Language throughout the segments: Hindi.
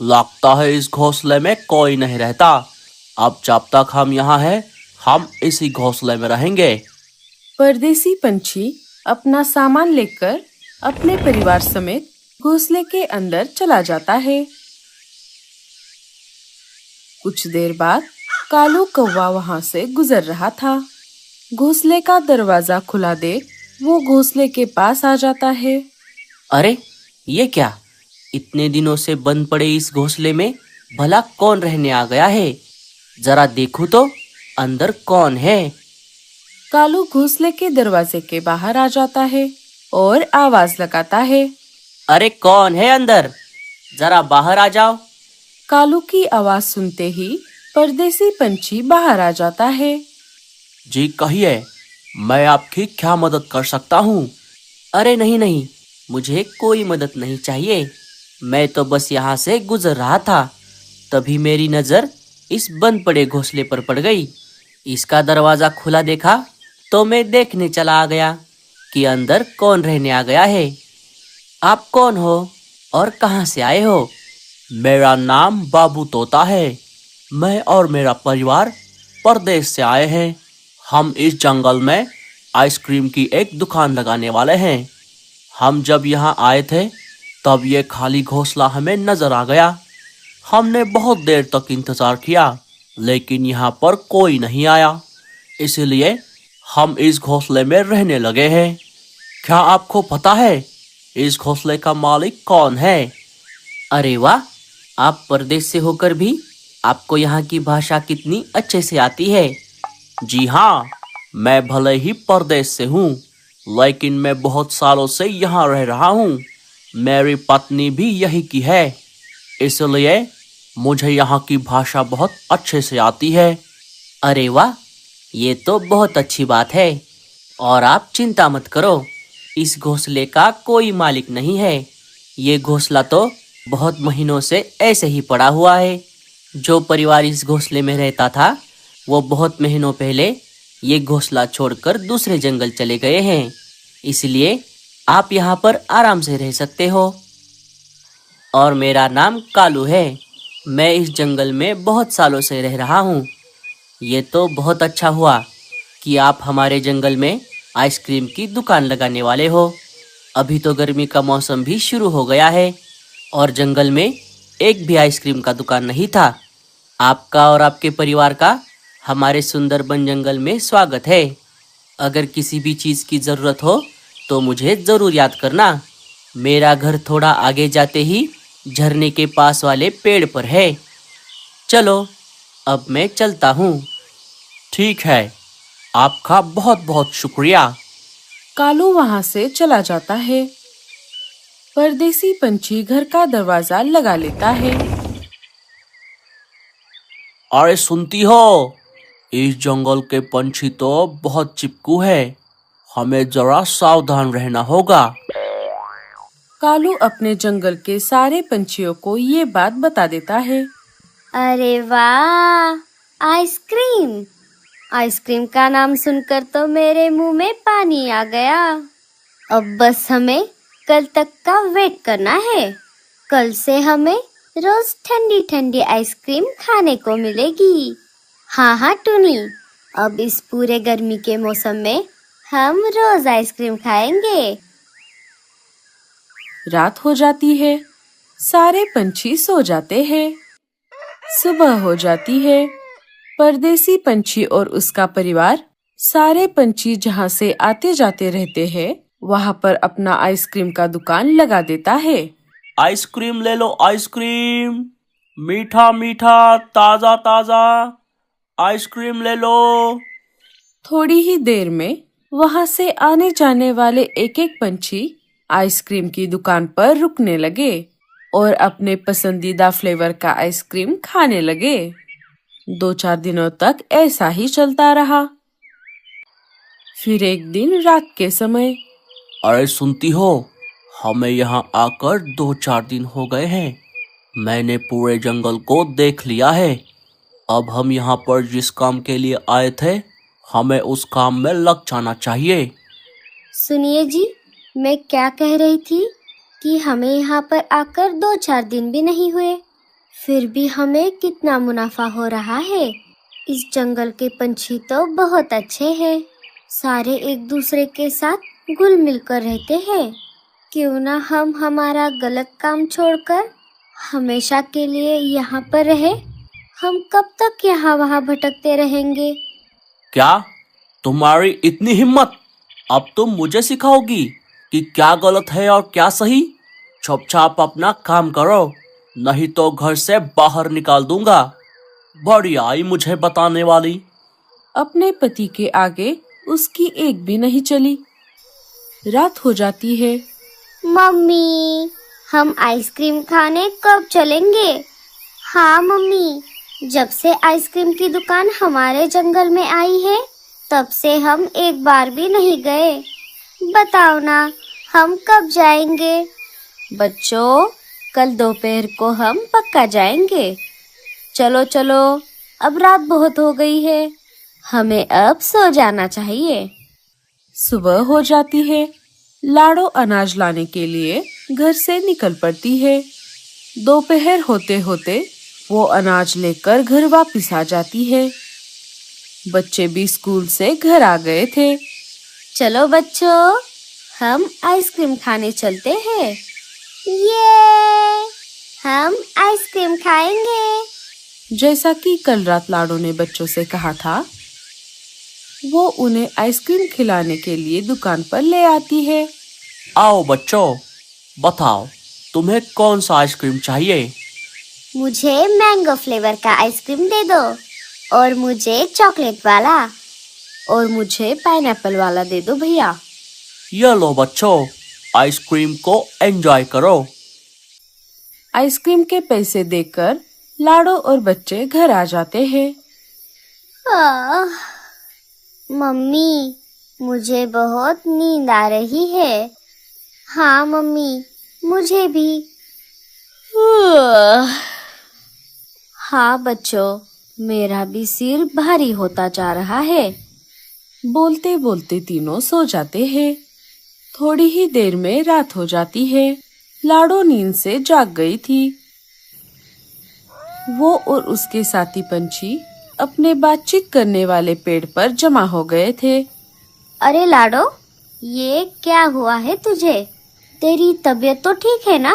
लगता है इस घोंसले में कोई नहीं रहता। अब जब तक हम यहाँ हैं, हम इसी घोंसले में रहेंगे। परदेसी पंछी अपना सामान लेकर अपने परिवार समेत घोंसले के अंदर चला जाता है। कुछ देर बाद कालू कौवा वहां से गुजर रहा था। घोंसले का दरवाजा खुला देख वो घोंसले के पास आ जाता है। अरे ये क्या, इतने दिनों से बंद पड़े इस घोंसले में भला कौन रहने आ गया है? जरा देखूं तो अंदर कौन है। कालू घोंसले के दरवाजे के बाहर आ जाता है और आवाज लगाता है। अरे कौन है अंदर? जरा बाहर आ जाओ। कालू की आवाज सुनते ही परदेसी पंछी बाहर आ जाता है। जी कहिए, मैं आपकी क्या मदद कर सकता हूँ? अरे नहीं नहीं, मुझे कोई मदद नहीं चाहिए। मैं तो बस यहाँ से गुजर रहा था, तभी मेरी नज़र इस बंद पड़े घोंसले पर पड़ गई। इसका दरवाज़ा खुला देखा तो मैं देखने चला आ गया कि अंदर कौन रहने आ गया है। आप कौन हो और कहाँ से आए हो? मेरा नाम बाबू तोता है। मैं और मेरा परिवार परदेश से आए हैं। हम इस जंगल में आइसक्रीम की एक दुकान लगाने वाले हैं। हम जब यहाँ आए थे तब ये खाली घोंसला हमें नजर आ गया। हमने बहुत देर तक इंतजार किया, लेकिन यहाँ पर कोई नहीं आया। इसलिए हम इस घोंसले में रहने लगे हैं। क्या आपको पता है इस घोंसले का मालिक कौन है? अरे वाह, आप परदेश से होकर भी आपको यहाँ की भाषा कितनी अच्छे से आती है। जी हाँ, मैं भले ही परदेश से हूँ, लेकिन मैं बहुत सालों से यहाँ रह रहा हूँ। मेरी पत्नी भी यही की है, इसलिए मुझे यहाँ की भाषा बहुत अच्छे से आती है। अरे वाह, ये तो बहुत अच्छी बात है। और आप चिंता मत करो, इस घोंसले का कोई मालिक नहीं है। ये घोंसला तो बहुत महीनों से ऐसे ही पड़ा हुआ है। जो परिवार इस घोंसले में रहता था, वो बहुत महीनों पहले ये घोंसला छोड़कर दूसरे जंगल चले गए हैं। इसलिए आप यहाँ पर आराम से रह सकते हो। और मेरा नाम कालू है। मैं इस जंगल में बहुत सालों से रह रहा हूँ। ये तो बहुत अच्छा हुआ कि आप हमारे जंगल में आइसक्रीम की दुकान लगाने वाले हो। अभी तो गर्मी का मौसम भी शुरू हो गया है और जंगल में एक भी आइसक्रीम का दुकान नहीं था। आपका और आपके परिवार का हमारे सुंदरबन जंगल में स्वागत है। अगर किसी भी चीज़ की ज़रूरत हो तो मुझे ज़रूर याद करना। मेरा घर थोड़ा आगे जाते ही झरने के पास वाले पेड़ पर है। चलो, अब मैं चलता हूँ। ठीक है, आपका बहुत बहुत शुक्रिया। कालू वहां से चला जाता है। परदेसी पंछी घर का दरवाजा लगा लेता है। अरे सुनती हो, इस जंगल के पंछी तो बहुत चिपकू है। हमें जरा सावधान रहना होगा। कालू अपने जंगल के सारे पंछियों को ये बात बता देता है। अरे वाह, आइसक्रीम! आइसक्रीम का नाम सुनकर तो मेरे मुंह में पानी आ गया। अब बस हमें कल तक का वेट करना है। कल से हमें रोज ठंडी ठंडी आइसक्रीम खाने को मिलेगी। हाँ हाँ टुनी, अब इस पूरे गर्मी के मौसम में हम रोज आइसक्रीम खाएंगे। रात हो जाती है। सारे पंछी सो जाते हैं। सुबह हो जाती है। परदेसी पंछी और उसका परिवार सारे पंछी जहाँ से आते जाते रहते हैं वहाँ पर अपना आइसक्रीम का दुकान लगा देता है। आइसक्रीम ले लो, आइसक्रीम मीठा मीठा ताजा ताजा आइसक्रीम ले लो। थोड़ी ही देर में वहाँ से आने जाने वाले एक एक पंछी आइसक्रीम की दुकान पर रुकने लगे और अपने पसंदीदा फ्लेवर का आइसक्रीम खाने लगे। 2-4 दिनों तक ऐसा ही चलता रहा। फिर एक दिन रात के समय, अरे सुनती हो, हमें यहाँ आकर 2-4 दिन हो गए हैं। मैंने पूरे जंगल को देख लिया है। अब हम यहाँ पर जिस काम के लिए आए थे, हमें उस काम में लग जाना चाहिए। सुनिए जी, मैं क्या कह रही थी कि हमें यहाँ पर आकर 2-4 दिन भी नहीं हुए फिर भी हमें कितना मुनाफा हो रहा है। इस जंगल के पंछी तो बहुत अच्छे हैं। सारे एक दूसरे के साथ घुल मिल कर रहते हैं। क्यों ना हम हमारा गलत काम छोड़कर हमेशा के लिए यहाँ पर रहे। हम कब तक यहाँ वहाँ भटकते रहेंगे। क्या तुम्हारी इतनी हिम्मत? अब तुम मुझे सिखाओगी कि क्या गलत है और क्या सही? चुपचाप अपना काम करो, नहीं तो घर से बाहर निकाल दूंगा। बड़ी आई मुझे बताने वाली। अपने पति के आगे उसकी एक भी नहीं चली। रात हो जाती है। मम्मी, हम आइसक्रीम खाने कब चलेंगे? हाँ मम्मी, जब से आइसक्रीम की दुकान हमारे जंगल में आई है तब से हम एक बार भी नहीं गए। बताओ ना, हम कब जाएंगे? बच्चों, कल दोपहर को हम पक्का जाएंगे। चलो चलो, अब रात बहुत हो गई है, हमें अब सो जाना चाहिए। सुबह हो जाती है। लाडो अनाज लाने के लिए घर से निकल पड़ती है। दोपहर होते होते वो अनाज लेकर घर वापस आ जाती है। बच्चे भी स्कूल से घर आ गए थे। चलो बच्चों, हम आइसक्रीम खाने चलते हैं। ये हम आइसक्रीम खाएंगे। जैसा कि कल रात लाडो ने बच्चों से कहा था, वो उन्हें आइसक्रीम खिलाने के लिए दुकान पर ले आती है। आओ बच्चों, बताओ तुम्हें कौन सा आइसक्रीम चाहिए? मुझे मैंगो फ्लेवर का आइसक्रीम दे दो, और मुझे चॉकलेट वाला, और मुझे पाइनएप्पल वाला दे दो भैया। ये लो बच्चों, आइसक्रीम को एंजॉय करो। आइसक्रीम के पैसे देकर लाडो और बच्चे घर आ जाते हैं। आह, मम्मी, मुझे बहुत नींद आ रही है। हाँ मम्मी, मुझे भी। हाँ बच्चों, मेरा भी सिर भारी होता जा रहा है। बोलते बोलते तीनों सो जाते हैं। थोड़ी ही देर में रात हो जाती है। लाडो नींद से जाग गई थी। वो और उसके साथी पंछी अपने बातचीत करने वाले पेड़ पर जमा हो गए थे। अरे लाडो, ये क्या हुआ है तुझे? तेरी तबीयत तो ठीक है ना?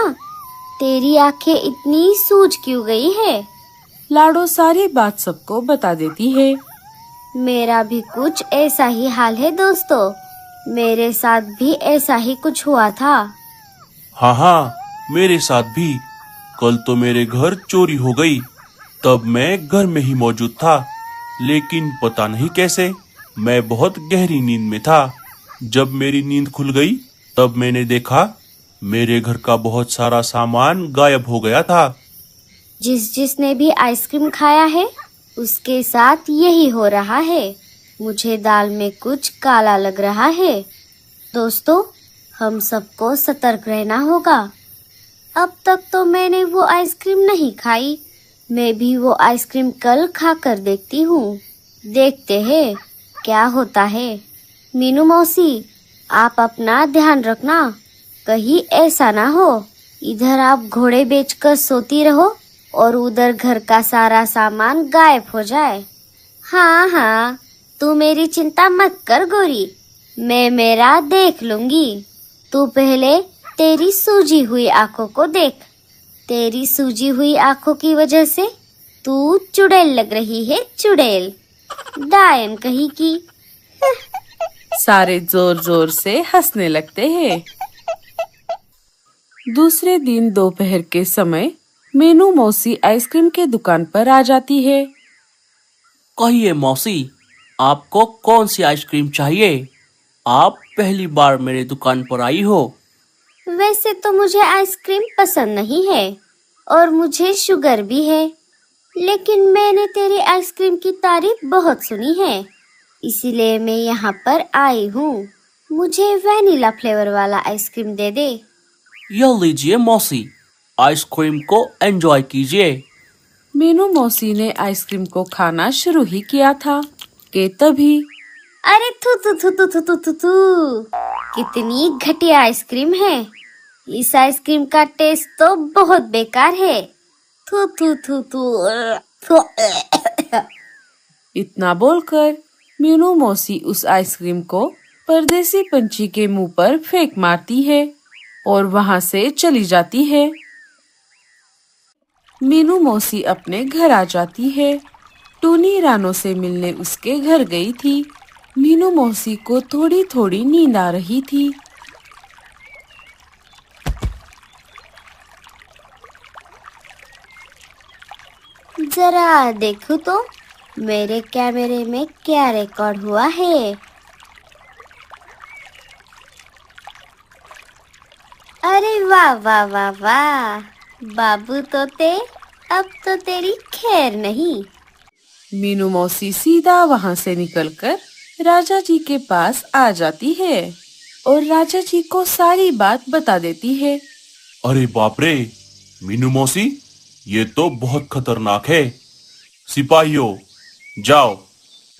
तेरी आंखें इतनी सूज क्यों गई है? लाडो सारी बात सबको बता देती है। मेरा भी कुछ ऐसा ही हाल है दोस्तों। मेरे साथ भी ऐसा ही कुछ हुआ था। हाँ, मेरे साथ भी। कल तो मेरे घर चोरी हो गई। तब मैं घर में ही मौजूद था, लेकिन पता नहीं कैसे मैं बहुत गहरी नींद में था। जब मेरी नींद खुल गई तब मैंने देखा मेरे घर का बहुत सारा सामान गायब हो गया था। जिसने भी आइसक्रीम खाया है उसके साथ यही हो रहा है। मुझे दाल में कुछ काला लग रहा है। दोस्तों, हम सबको सतर्क रहना होगा। अब तक तो मैंने वो आइसक्रीम नहीं खाई। मैं भी वो आइसक्रीम कल खा कर देखती हूँ। देखते हैं क्या होता है। मीनू मौसी, आप अपना ध्यान रखना, कहीं ऐसा ना हो इधर आप घोड़े बेचकर सोती रहो और उधर घर का सारा सामान गायब हो जाए। हाँ, तू मेरी चिंता मत कर गोरी, मैं मेरा देख लूंगी। तू पहले तेरी सूजी हुई आंखों को देख। तेरी सूजी हुई आंखों की वजह से तू चुड़ैल लग रही है, चुड़ैल, डायन कहीं की। सारे जोर जोर से हंसने लगते हैं। दूसरे दिन दोपहर के समय मीनू मौसी आइसक्रीम के दुकान पर आ जाती है। कहिए मौसी, आपको कौन सी आइसक्रीम चाहिए? आप पहली बार मेरे दुकान पर आई हो। वैसे तो मुझे आइसक्रीम पसंद नहीं है और मुझे शुगर भी है, लेकिन मैंने तेरी आइसक्रीम की तारीफ बहुत सुनी है, इसीलिए मैं यहाँ पर आई हूँ। मुझे वैनिला फ्लेवर वाला आइसक्रीम दे दे। यह लीजिए मौसी, आइसक्रीम को एंजॉय कीजिए। मीनू मौसी ने आइसक्रीम को खाना शुरू ही किया था कि तभी अरे थू थू थू थू थू थू थू थू, कितनी घटिया आइसक्रीम है। इस आइसक्रीम का टेस्ट तो बहुत बेकार है। थू थू थू थू। इतना बोलकर मीनू मौसी उस आइसक्रीम को परदेसी पंछी के मुंह पर फेंक मारती है और वहां से चली जाती है। मीनू मौसी अपने घर आ जाती है। टूनी रानो से मिलने उसके घर गई थी। मीनू मौसी को थोड़ी थोड़ी नींद आ रही थी। जरा देखो तो मेरे कैमरे में क्या रिकॉर्ड हुआ है। अरे वाह वाह वाह वाह, बाबू तोते, अब तो तेरी खैर नहीं। मीनू मौसी सीधा वहां से निकलकर राजा जी के पास आ जाती है और राजा जी को सारी बात बता देती है। अरे बाप रे, मीनू मौसी, ये तो बहुत खतरनाक है। सिपाहियों, जाओ,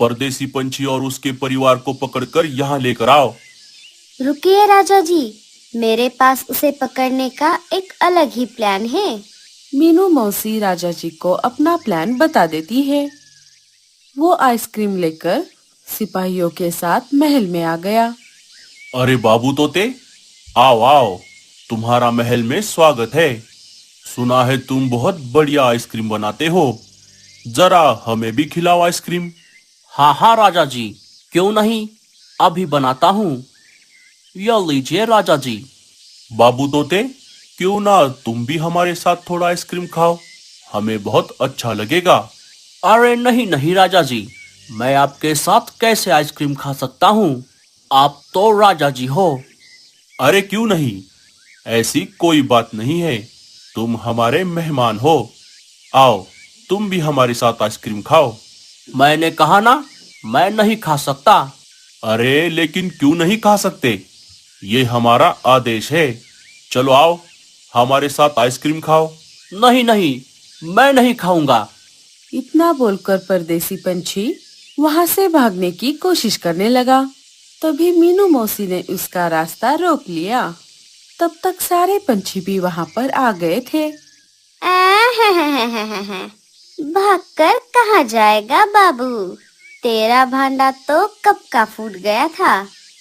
परदेसी पंछी और उसके परिवार को पकड़कर यहाँ लेकर आओ। रुकिए राजा जी, मेरे पास उसे पकड़ने का एक अलग ही प्लान है। मीनू मौसी राजा जी को अपना प्लान बता देती है। वो आइसक्रीम लेकर सिपाहियों के साथ महल में आ गया। अरे बाबू तोते, आओ आओ, तुम्हारा महल में स्वागत है। सुना है तुम बहुत बढ़िया आइसक्रीम बनाते हो, जरा हमें भी खिलाओ आइसक्रीम। हाँ हाँ राजा जी, क्यों नहीं, अभी बनाता हूँ। यह लीजिए राजा जी। बाबू तोते, क्यों ना तुम भी हमारे साथ थोड़ा आइसक्रीम खाओ, हमें बहुत अच्छा लगेगा। अरे नहीं नहीं राजा जी, मैं आपके साथ कैसे आइसक्रीम खा सकता हूँ, आप तो राजा जी हो। अरे क्यों नहीं, ऐसी कोई बात नहीं है, तुम हमारे मेहमान हो। आओ, तुम भी हमारे साथ आइसक्रीम खाओ। मैंने कहा ना, मैं नहीं खा सकता। अरे लेकिन क्यों नहीं खा सकते, ये हमारा आदेश है। चलो आओ, हमारे साथ आइसक्रीम खाओ। नहीं नहीं, मैं नहीं खाऊंगा। इतना बोलकर परदेसी पंछी वहां से भागने की कोशिश करने लगा। तभी मीनू मौसी ने उसका रास्ता रोक लिया। तब तक सारे पंछी भी वहां पर आ गए थे। भागकर कहाँ जाएगा बाबू, तेरा भांडा तो कब का फूट गया था।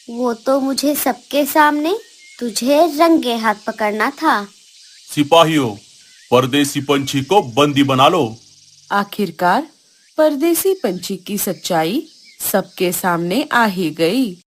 वो तो मुझे सबके सामने तुझे रंगे हाथ पकड़ना था। सिपाहियों, परदेसी पंछी को बंदी बना लो। आखिरकार परदेसी पंछी की सच्चाई सबके सामने आ ही गई।